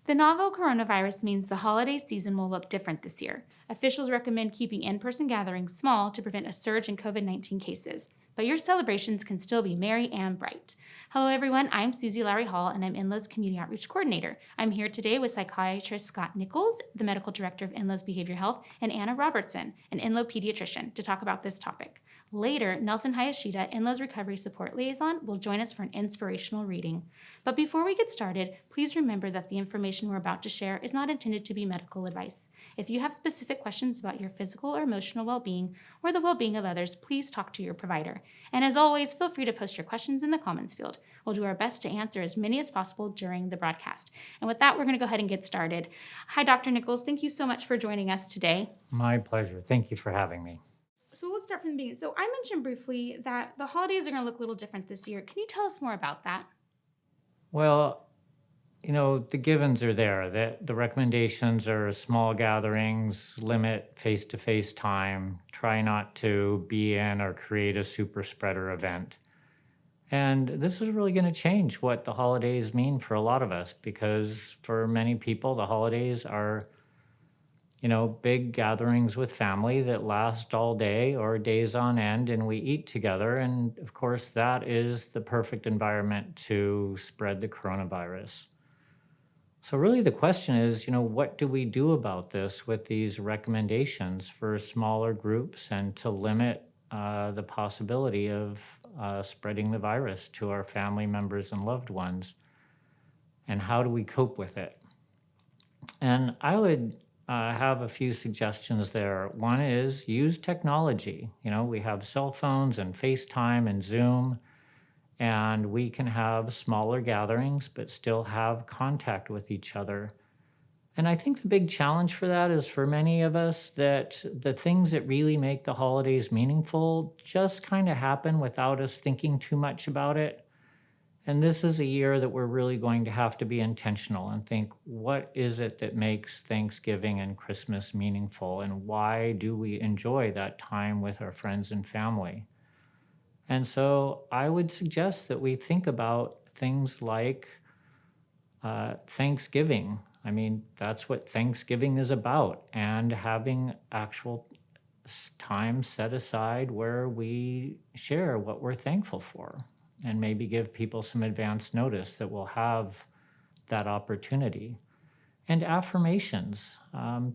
The novel coronavirus means the holiday season will look different this year. Officials recommend keeping in person gatherings small to prevent a surge in COVID 19 cases. But your celebrations can still be merry and bright. Hello, everyone. I'm Susie Lowry Hall, and I'm Enloe's Community Outreach Coordinator. I'm here today with psychiatrist Scott Nichols, the medical director of Enloe's Behavioral Health, and Anna Robertson, an Enloe pediatrician, to talk about this topic. Later, Nelson Hayashida, Enloe's recovery support liaison, will join us for an inspirational reading. But before we get started, please remember that the information we're about to share is not intended to be medical advice. If you have specific questions about your physical or emotional well-being or the well-being of others, please talk to your provider. And as always, feel free to post your questions in the comments field. We'll do our best to answer as many as possible during the broadcast. And with that, we're going to go ahead and get started. Hi, Dr. Nichols. Thank you so much for joining us today. My pleasure. Thank you for having me. So let's start from the beginning. So I mentioned briefly that the holidays are going to look a little different this year. Can you tell us more about that? Well, the givens are there. The recommendations are small gatherings, limit face-to-face time, try not to be in or create a super spreader event. And this is really going to change what the holidays mean for a lot of us, because for many people, the holidays are big gatherings with family that last all day or days on end, and we eat together. And of course, that is the perfect environment to spread the coronavirus. So really the question is, what do we do about this with these recommendations for smaller groups and to limit the possibility of spreading the virus to our family members and loved ones? And how do we cope with it? And I would have a few suggestions there. One is use technology. We have cell phones and FaceTime and Zoom, and we can have smaller gatherings but still have contact with each other. And I think the big challenge for that is for many of us that the things that really make the holidays meaningful just kind of happen without us thinking too much about it. And this is a year that we're really going to have to be intentional and think, what is it that makes Thanksgiving and Christmas meaningful? And why do we enjoy that time with our friends and family? And so I would suggest that we think about things like Thanksgiving. I mean, that's what Thanksgiving is about, and having actual time set aside where we share what we're thankful for, and maybe give people some advance notice that we'll have that opportunity. And affirmations,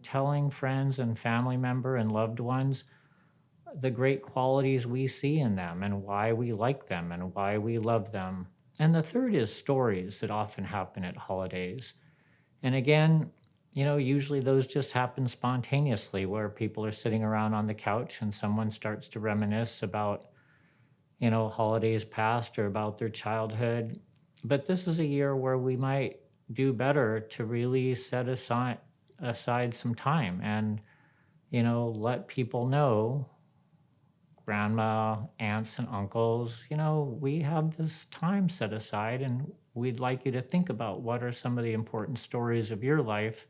telling friends and family member and loved ones the great qualities we see in them and why we like them and why we love them. And the third is stories that often happen at holidays. And again, usually those just happen spontaneously, where people are sitting around on the couch and someone starts to reminisce about holidays past or about their childhood. But this is a year where we might do better to really set aside some time and, let people know, grandma, aunts, and uncles, we have this time set aside, and we'd like you to think about what are some of the important stories of your life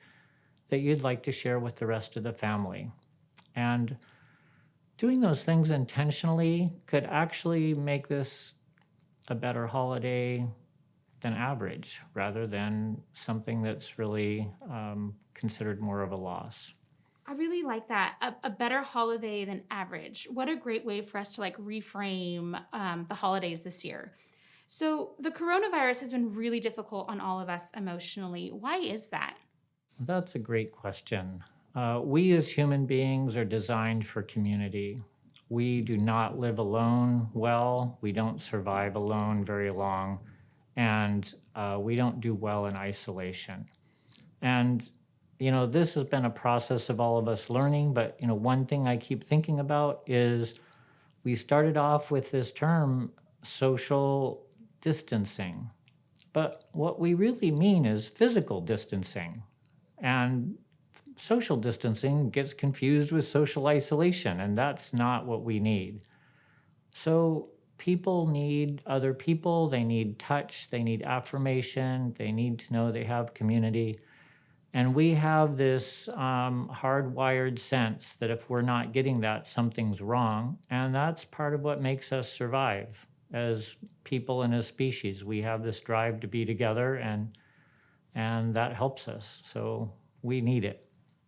that you'd like to share with the rest of the family. And doing those things intentionally could actually make this a better holiday than average, rather than something that's really considered more of a loss. I really like that. A better holiday than average. What a great way for us to reframe the holidays this year. So the coronavirus has been really difficult on all of us emotionally. Why is that? That's a great question. We as human beings are designed for community. We do not live alone well. We don't survive alone very long. And we don't do well in isolation. And, this has been a process of all of us learning. But, one thing I keep thinking about is we started off with this term, social distancing. But what we really mean is physical distancing. And social distancing gets confused with social isolation, and that's not what we need. So people need other people, they need touch, they need affirmation, they need to know they have community. And we have this hardwired sense that if we're not getting that, something's wrong. And that's part of what makes us survive as people and as species. We have this drive to be together, and and that helps us. So we need it.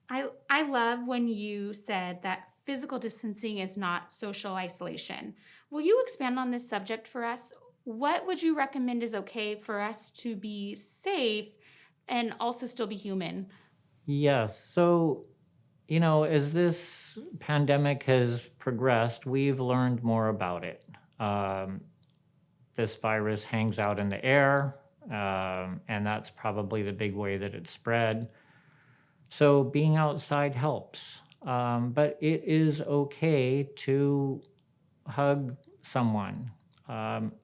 I love when you said that physical distancing is not social isolation. Will you expand on this subject for us? What would you recommend is okay for us to be safe and also still be human? Yes. So, as this pandemic has progressed, we've learned more about it. Um, this virus hangs out in the air, and that's probably the big way that it's spread. So being outside helps. But it is okay to hug someone.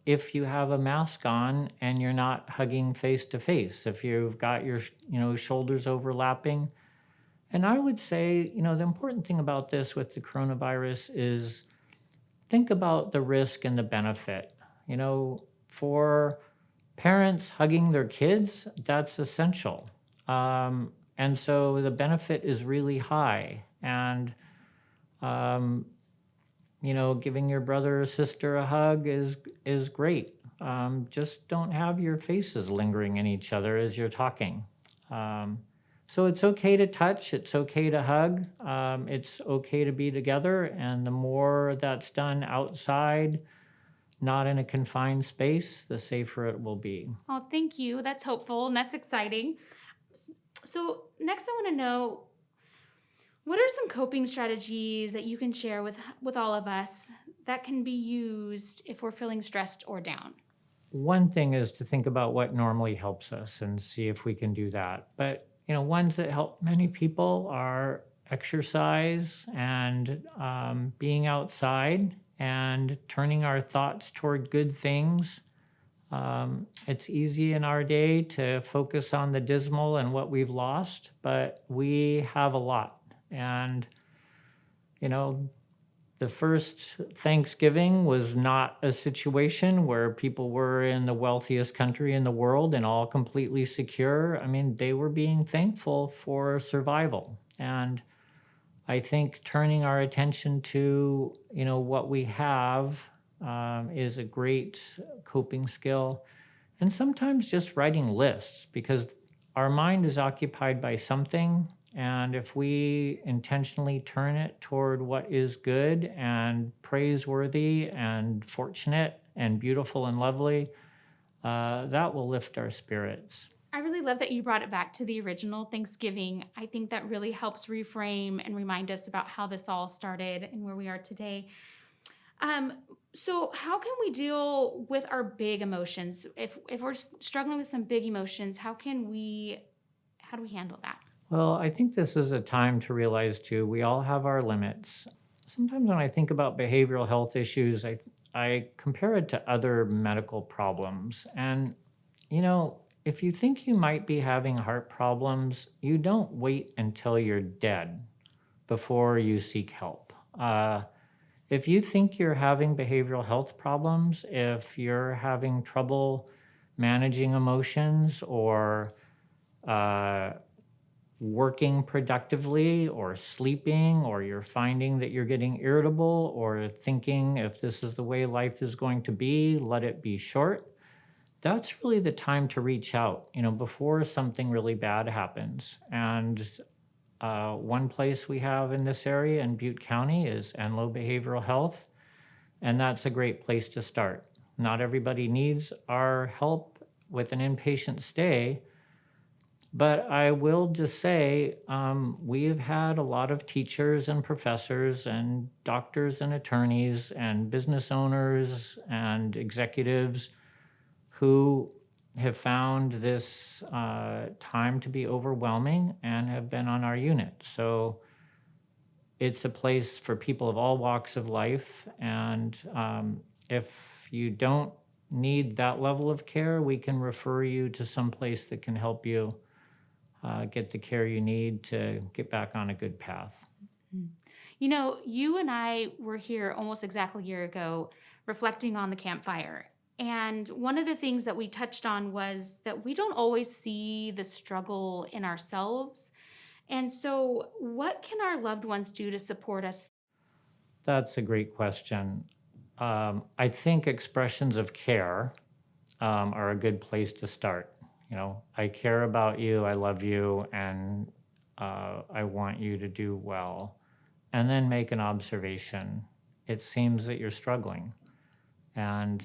If you have a mask on and you're not hugging face to face, if you've got your shoulders overlapping. And I would say, the important thing about this with the coronavirus is think about the risk and the benefit. For parents hugging their kids, that's essential. And so the benefit is really high. And, um, giving your brother or sister a hug is great. Just don't have your faces lingering in each other as you're talking. Um, so it's okay to touch, it's okay to hug, it's okay to be together. And the more that's done outside, not in a confined space, the safer it will be. Oh, thank you. That's hopeful and that's exciting. So, next, I want to know what are some coping strategies that you can share with all of us that can be used if we're feeling stressed or down? One thing is to think about what normally helps us and see if we can do that. But, ones that help many people are exercise and being outside and turning our thoughts toward good things. It's easy in our day to focus on the dismal and what we've lost, but we have a lot. And, the first Thanksgiving was not a situation where people were in the wealthiest country in the world and all completely secure. I mean, they were being thankful for survival. And I think turning our attention to, what we have is a great coping skill. And sometimes just writing lists because our mind is occupied by something. And if we intentionally turn it toward what is good and praiseworthy and fortunate and beautiful and lovely, that will lift our spirits. I really love that you brought it back to the original Thanksgiving. I think that really helps reframe and remind us about how this all started and where we are today. So how can we deal with our big emotions? If we're struggling with some big emotions, how do we handle that? Well, I think this is a time to realize too, we all have our limits. Sometimes when I think about behavioral health issues, I compare it to other medical problems. And, if you think you might be having heart problems, you don't wait until you're dead before you seek help. If you think you're having behavioral health problems, if you're having trouble managing emotions or working productively or sleeping, or you're finding that you're getting irritable or thinking if this is the way life is going to be, let it be short, that's really the time to reach out, before something really bad happens. And one place we have in this area in Butte County is Enloe Behavioral Health, and that's a great place to start. Not everybody needs our help with an inpatient stay, but I will just say we have had a lot of teachers and professors and doctors and attorneys and business owners and executives who have found this time to be overwhelming and have been on our unit. So it's a place for people of all walks of life. And if you don't need that level of care, we can refer you to some place that can help you get the care you need to get back on a good path. You and I were here almost exactly a year ago reflecting on the campfire. And one of the things that we touched on was that we don't always see the struggle in ourselves. And so, what can our loved ones do to support us? That's a great question. I think expressions of care are a good place to start. I care about you, I love you, and I want you to do well. And then make an observation. It seems that you're struggling. And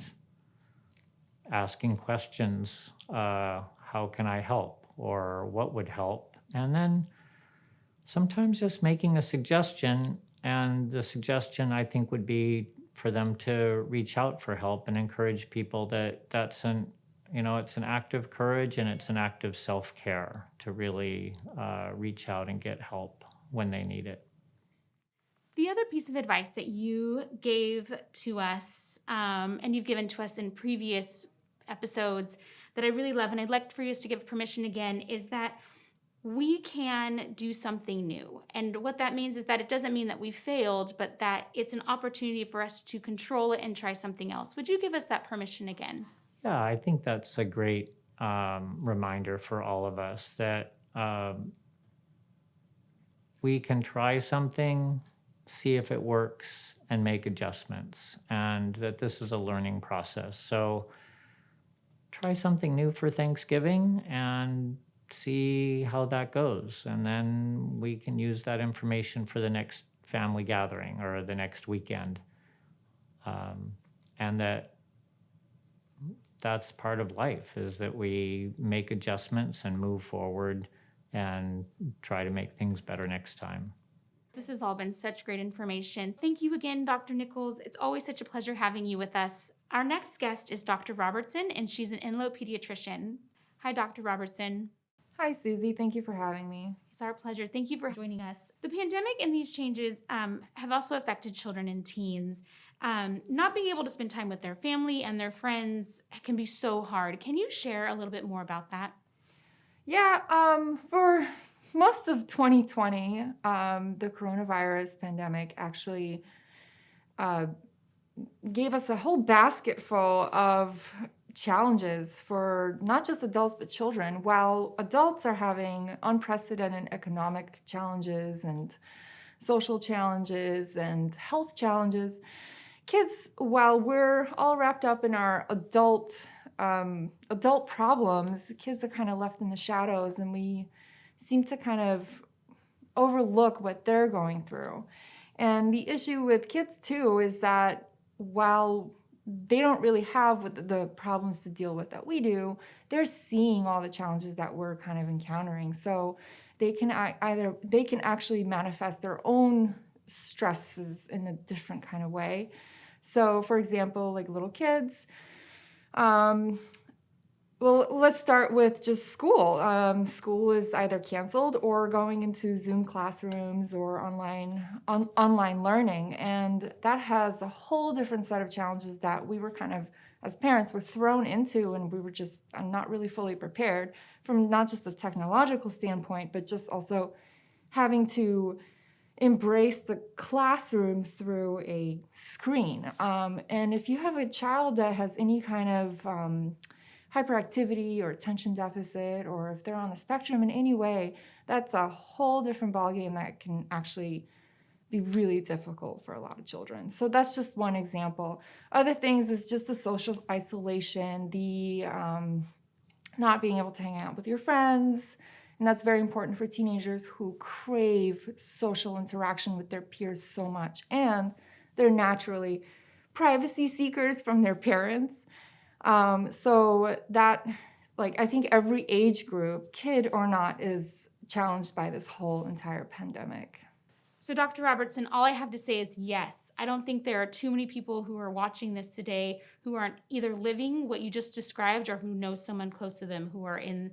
asking questions, how can I help? Or what would help? And then sometimes just making a suggestion. And the suggestion, I think, would be for them to reach out for help and encourage people that's it's an act of courage and it's an act of self-care to really reach out and get help when they need it. The other piece of advice that you gave to us, and you've given to us in previous episodes that I really love, and I'd like for you to give permission again, is that we can do something new. And what that means is that it doesn't mean that we failed, but that it's an opportunity for us to control it and try something else. Would you give us that permission again? Yeah, I think that's a great reminder for all of us that we can try something, see if it works, and make adjustments, and that this is a learning process. So try something new for Thanksgiving and see how that goes. And then we can use that information for the next family gathering or the next weekend. And that's part of life, is that we make adjustments and move forward and try to make things better next time. This has all been such great information. Thank you again, Dr. Nichols. It's always such a pleasure having you with us. Our next guest is Dr. Robertson, and she's an Enloe pediatrician. Hi, Dr. Robertson. Hi, Susie. Thank you for having me. It's our pleasure. Thank you for joining us. The pandemic and these changes have also affected children and teens. Not being able to spend time with their family and their friends can be so hard. Can you share a little bit more about that? Yeah, for most of 2020, the coronavirus pandemic actually gave us a whole basket full of challenges for not just adults but children. While adults are having unprecedented economic challenges and social challenges and health challenges, kids, while we're all wrapped up in our adult problems, kids are kind of left in the shadows, and we seem to kind of overlook what they're going through. And the issue with kids too is that while they don't really have the problems to deal with that we do, they're seeing all the challenges that we're kind of encountering. So they can actually manifest their own stresses in a different kind of way. So for example, like little kids, well, let's start with just school. School is either canceled or going into Zoom classrooms or online learning. And that has a whole different set of challenges that we were kind of, as parents, were thrown into, and we were just not really fully prepared from not just a technological standpoint, but just also having to embrace the classroom through a screen. And if you have a child that has any kind of hyperactivity or attention deficit, or if they're on the spectrum in any way, that's a whole different ballgame that can actually be really difficult for a lot of children. So that's just one example. Other things is just the social isolation, the not being able to hang out with your friends. And that's very important for teenagers who crave social interaction with their peers so much. And they're naturally privacy seekers from their parents. So that, I think every age group, kid or not, is challenged by this whole entire pandemic. So Dr. Robertson, all I have to say is yes. I don't think there are too many people who are watching this today who aren't either living what you just described or who know someone close to them who are in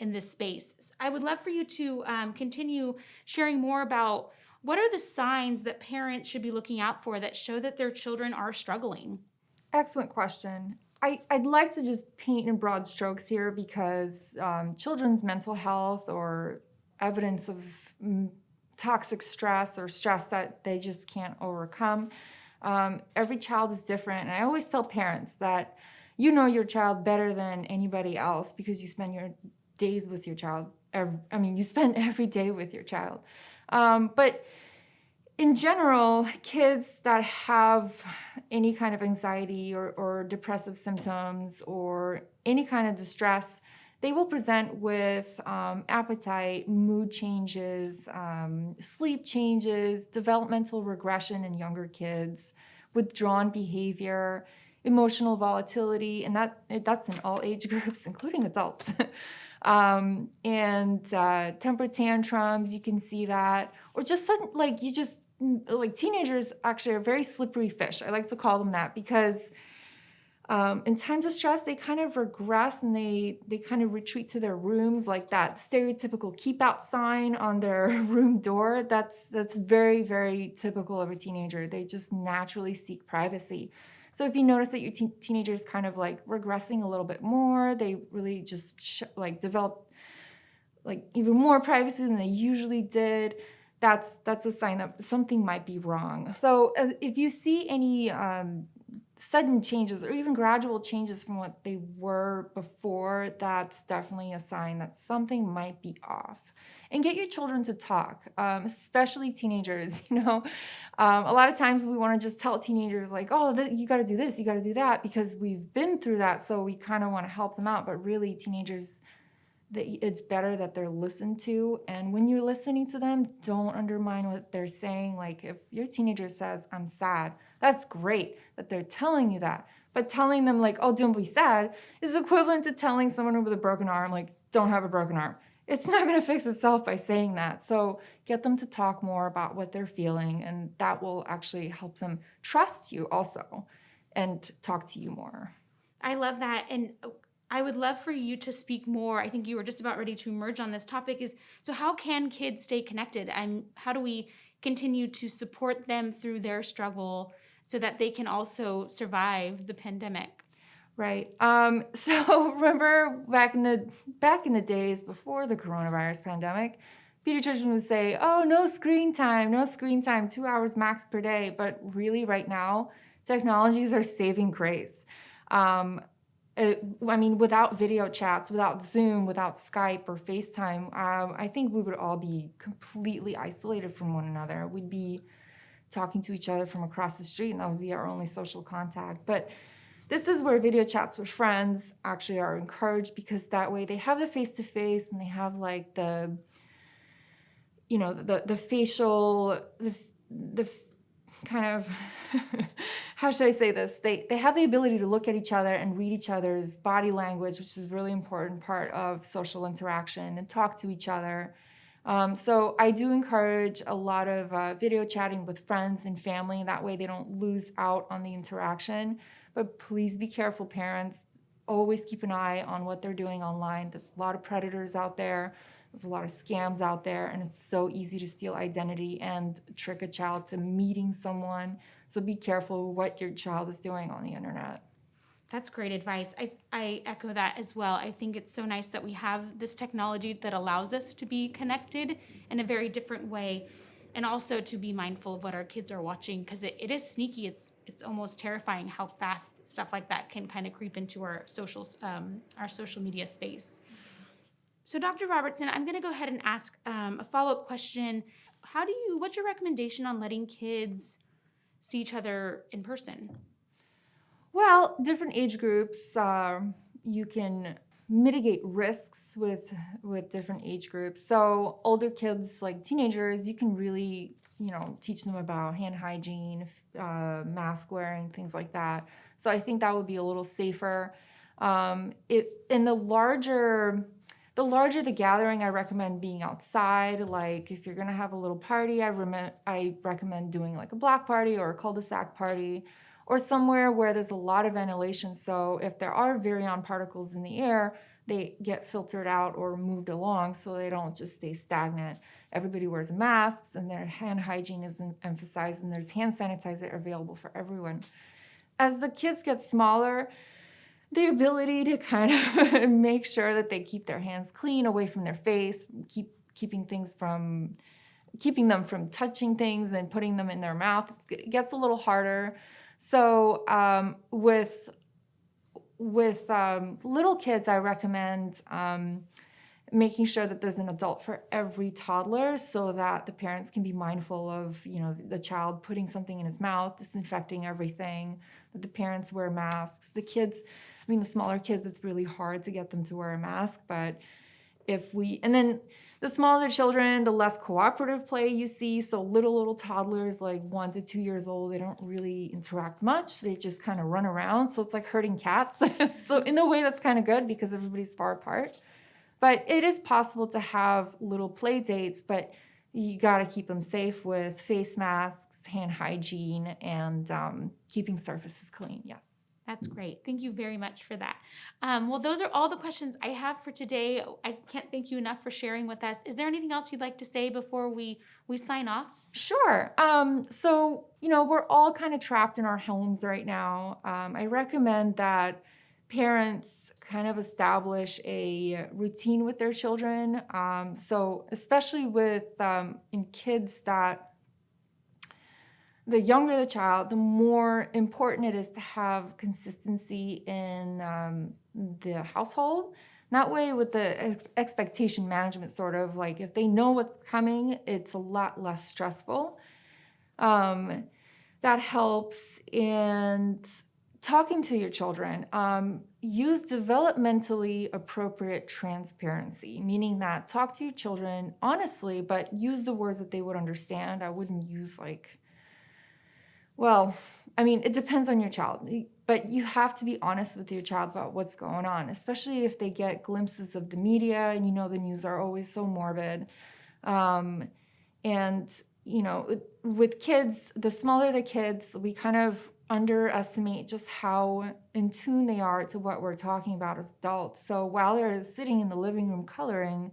this space. I would love for you to continue sharing more about what are the signs that parents should be looking out for that show that their children are struggling? Excellent question. I'd like to just paint in broad strokes here because children's mental health or evidence of toxic stress or stress that they just can't overcome, every child is different. And I always tell parents that you know your child better than anybody else because you spend your days with your child. You spend every day with your child. But in general, kids that have any kind of anxiety or depressive symptoms or any kind of distress, they will present with appetite, mood changes, sleep changes, developmental regression in younger kids, withdrawn behavior, emotional volatility, and that's in all age groups, including adults. And temper tantrums, you can see that, or just sudden, like teenagers actually are very slippery fish. I like to call them that because in times of stress, they kind of regress and they kind of retreat to their rooms, like that stereotypical keep out sign on their room door. That's very, very typical of a teenager. They just naturally seek privacy. So if you notice that your teenager's kind of like regressing a little bit more, they really just develop like even more privacy than they usually did, that's a sign that something might be wrong. So if you see any sudden changes or even gradual changes from what they were before, that's definitely a sign that something might be off. And get your children to talk, especially teenagers. A lot of times we want to just tell teenagers like, oh, you got to do this, you got to do that, because we've been through that, so we kind of want to help them out. But really, teenagers, it's better that they're listened to. And when you're listening to them, don't undermine what they're saying. Like if your teenager says, I'm sad, that's great that they're telling you that. But telling them like, oh, don't be sad is equivalent to telling someone with a broken arm, like, don't have a broken arm. It's not going to fix itself by saying that. So get them to talk more about what they're feeling, and that will actually help them trust you also and talk to you more. I love that. And I would love for you to speak more. I think you were just about ready to emerge on this topic. So how can kids stay connected? And how do we continue to support them through their struggle so that they can also survive the pandemic? Right. So remember back in the days before the coronavirus pandemic, pediatricians would say, oh, no screen time, 2 hours max per day. But really right now, technologies are saving grace. Without video chats, without Zoom, without Skype or FaceTime, I think we would all be completely isolated from one another. We'd be talking to each other from across the street, and that would be our only social contact. But this is where video chats with friends actually are encouraged, because that way they have the face-to-face and they have like the facial, the kind of, how should I say this? They have the ability to look at each other and read each other's body language, which is a really important part of social interaction, and talk to each other. So I do encourage a lot of video chatting with friends and family. That way they don't lose out on the interaction. But please be careful, parents. Always keep an eye on what they're doing online. There's a lot of predators out there. There's a lot of scams out there, and it's so easy to steal identity and trick a child to meeting someone. So be careful what your child is doing on the internet. That's great advice. I echo that as well. I think it's so nice that we have this technology that allows us to be connected in a very different way, and also to be mindful of what our kids are watching, because it is sneaky. It's almost terrifying how fast stuff like that can kind of creep into our social media space. So Dr. Robertson, I'm going to go ahead and ask a follow-up question. What's your recommendation on letting kids see each other in person? Well, different age groups, you can mitigate risks with different age groups. So older kids, like teenagers, you can really, teach them about hand hygiene, mask wearing, things like that. So I think that would be a little safer. The larger the gathering, I recommend being outside. Like if you're gonna have a little party, I recommend doing like a block party or a cul-de-sac party, or somewhere where there's a lot of ventilation. So if there are virion particles in the air, they get filtered out or moved along so they don't just stay stagnant. Everybody wears masks and their hand hygiene is emphasized, and there's hand sanitizer available for everyone. As the kids get smaller, the ability to kind of make sure that they keep their hands clean away from their face, keeping them from touching things and putting them in their mouth, it gets a little harder. So with little kids, I recommend making sure that there's an adult for every toddler so that the parents can be mindful of, the child putting something in his mouth, disinfecting everything, that the parents wear masks. The kids, the smaller kids, it's really hard to get them to wear a mask, but and then the smaller children, the less cooperative play you see. So little toddlers, like 1 to 2 years old, they don't really interact much. They just kind of run around. So it's like herding cats. So in a way, that's kind of good because everybody's far apart. But it is possible to have little play dates, but you got to keep them safe with face masks, hand hygiene, and keeping surfaces clean. Yes. That's great. Thank you very much for that. Well, those are all the questions I have for today. I can't thank you enough for sharing with us. Is there anything else you'd like to say before we sign off? Sure. So, we're all kind of trapped in our homes right now. I recommend that parents kind of establish a routine with their children. So especially with in kids that the younger the child, the more important it is to have consistency in the household. That way, with the expectation management, sort of like if they know what's coming, it's a lot less stressful. That helps. And talking to your children, use developmentally appropriate transparency, meaning that talk to your children honestly, but use the words that they would understand. I wouldn't use it depends on your child, but you have to be honest with your child about what's going on, especially if they get glimpses of the media, and the news are always so morbid. With kids, the smaller the kids, we kind of underestimate just how in tune they are to what we're talking about as adults. So while they're sitting in the living room coloring,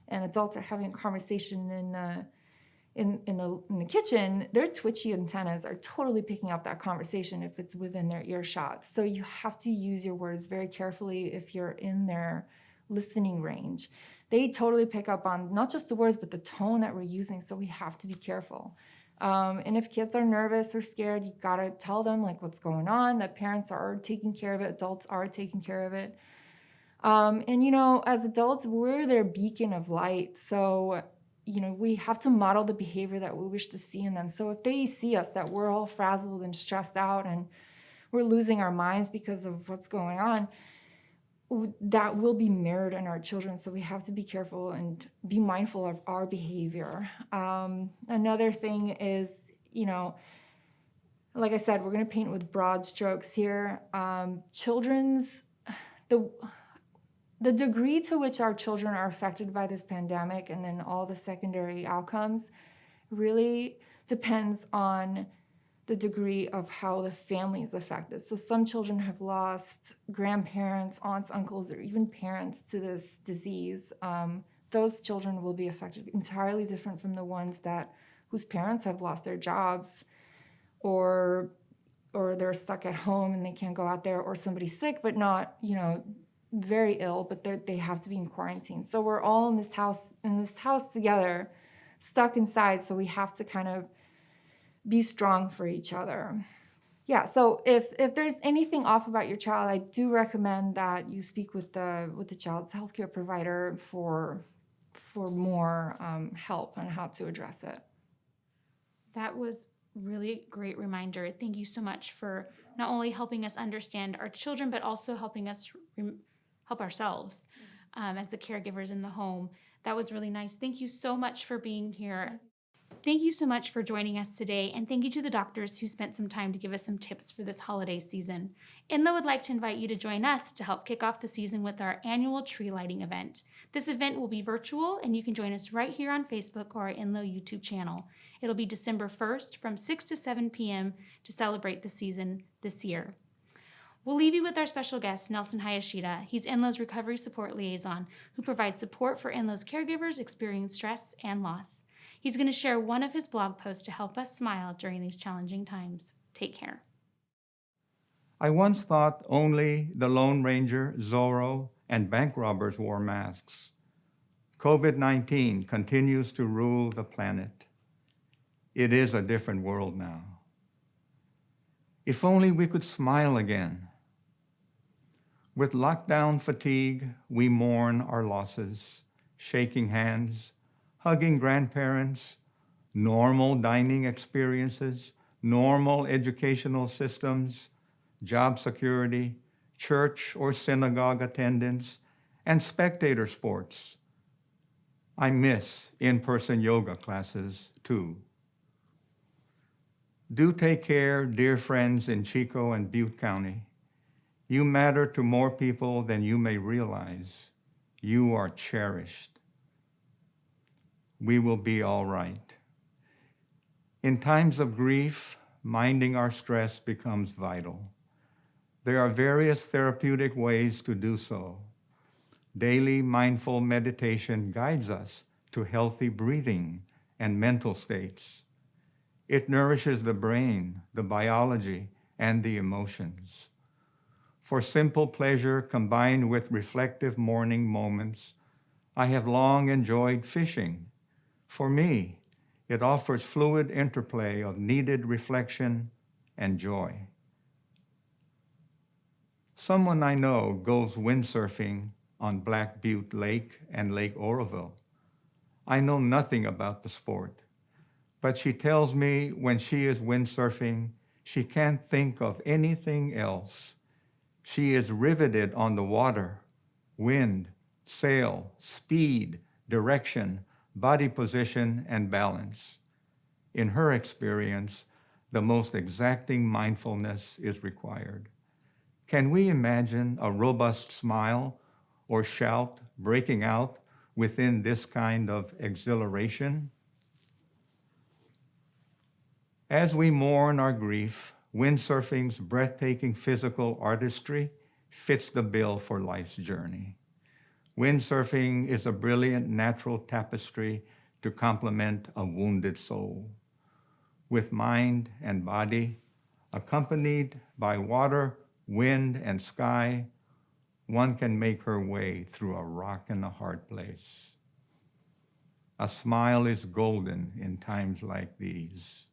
and adults are having a conversation in the kitchen, their twitchy antennas are totally picking up that conversation if it's within their earshot. So you have to use your words very carefully if you're in their listening range. They totally pick up on not just the words, but the tone that we're using. So we have to be careful. And if kids are nervous or scared, you gotta tell them what's going on, that parents are taking care of it, adults are taking care of it. As adults, we're their beacon of light. So we have to model the behavior that we wish to see in them. So if they see us, that we're all frazzled and stressed out and we're losing our minds because of what's going on, that will be mirrored in our children. So we have to be careful and be mindful of our behavior. Another thing is, like I said, we're going to paint with broad strokes here. The degree to which our children are affected by this pandemic and then all the secondary outcomes really depends on the degree of how the family is affected. So some children have lost grandparents, aunts, uncles, or even parents to this disease. Those children will be affected entirely different from the ones whose parents have lost their jobs, or they're stuck at home and they can't go out there, or somebody's sick but not, very ill, but they have to be in quarantine. So we're all in this house together, stuck inside. So we have to kind of be strong for each other. Yeah. So if there's anything off about your child, I do recommend that you speak with the child's healthcare provider for more help on how to address it. That was really great reminder. Thank you so much for not only helping us understand our children, but also helping us help ourselves as the caregivers in the home. That was really nice. Thank you so much for being here. Thank you so much for joining us today, and thank you to the doctors who spent some time to give us some tips for this holiday season. Enloe would like to invite you to join us to help kick off the season with our annual tree lighting event. This event will be virtual, and you can join us right here on Facebook or our Enloe YouTube channel. It'll be December 1st from 6 to 7 p.m. to celebrate the season this year. We'll leave you with our special guest, Nelson Hayashida. He's Enloe's Recovery Support Liaison, who provides support for Enloe's caregivers experiencing stress and loss. He's going to share one of his blog posts to help us smile during these challenging times. Take care. I once thought only the Lone Ranger, Zorro, and bank robbers wore masks. COVID-19 continues to rule the planet. It is a different world now. If only we could smile again. With lockdown fatigue, we mourn our losses, shaking hands, hugging grandparents, normal dining experiences, normal educational systems, job security, church or synagogue attendance, and spectator sports. I miss in-person yoga classes too. Do take care, dear friends in Chico and Butte County. You matter to more people than you may realize. You are cherished. We will be all right. In times of grief, minding our stress becomes vital. There are various therapeutic ways to do so. Daily mindful meditation guides us to healthy breathing and mental states. It nourishes the brain, the biology, and the emotions. For simple pleasure combined with reflective morning moments, I have long enjoyed fishing. For me, it offers fluid interplay of needed reflection and joy. Someone I know goes windsurfing on Black Butte Lake and Lake Oroville. I know nothing about the sport, but she tells me when she is windsurfing, she can't think of anything else. She is riveted on the water, wind, sail, speed, direction, body position, and balance. In her experience, the most exacting mindfulness is required. Can we imagine a robust smile or shout breaking out within this kind of exhilaration? As we mourn our grief, windsurfing's breathtaking physical artistry fits the bill for life's journey. Windsurfing is a brilliant natural tapestry to complement a wounded soul. With mind and body, accompanied by water, wind, and sky, one can make her way through a rock and a hard place. A smile is golden in times like these.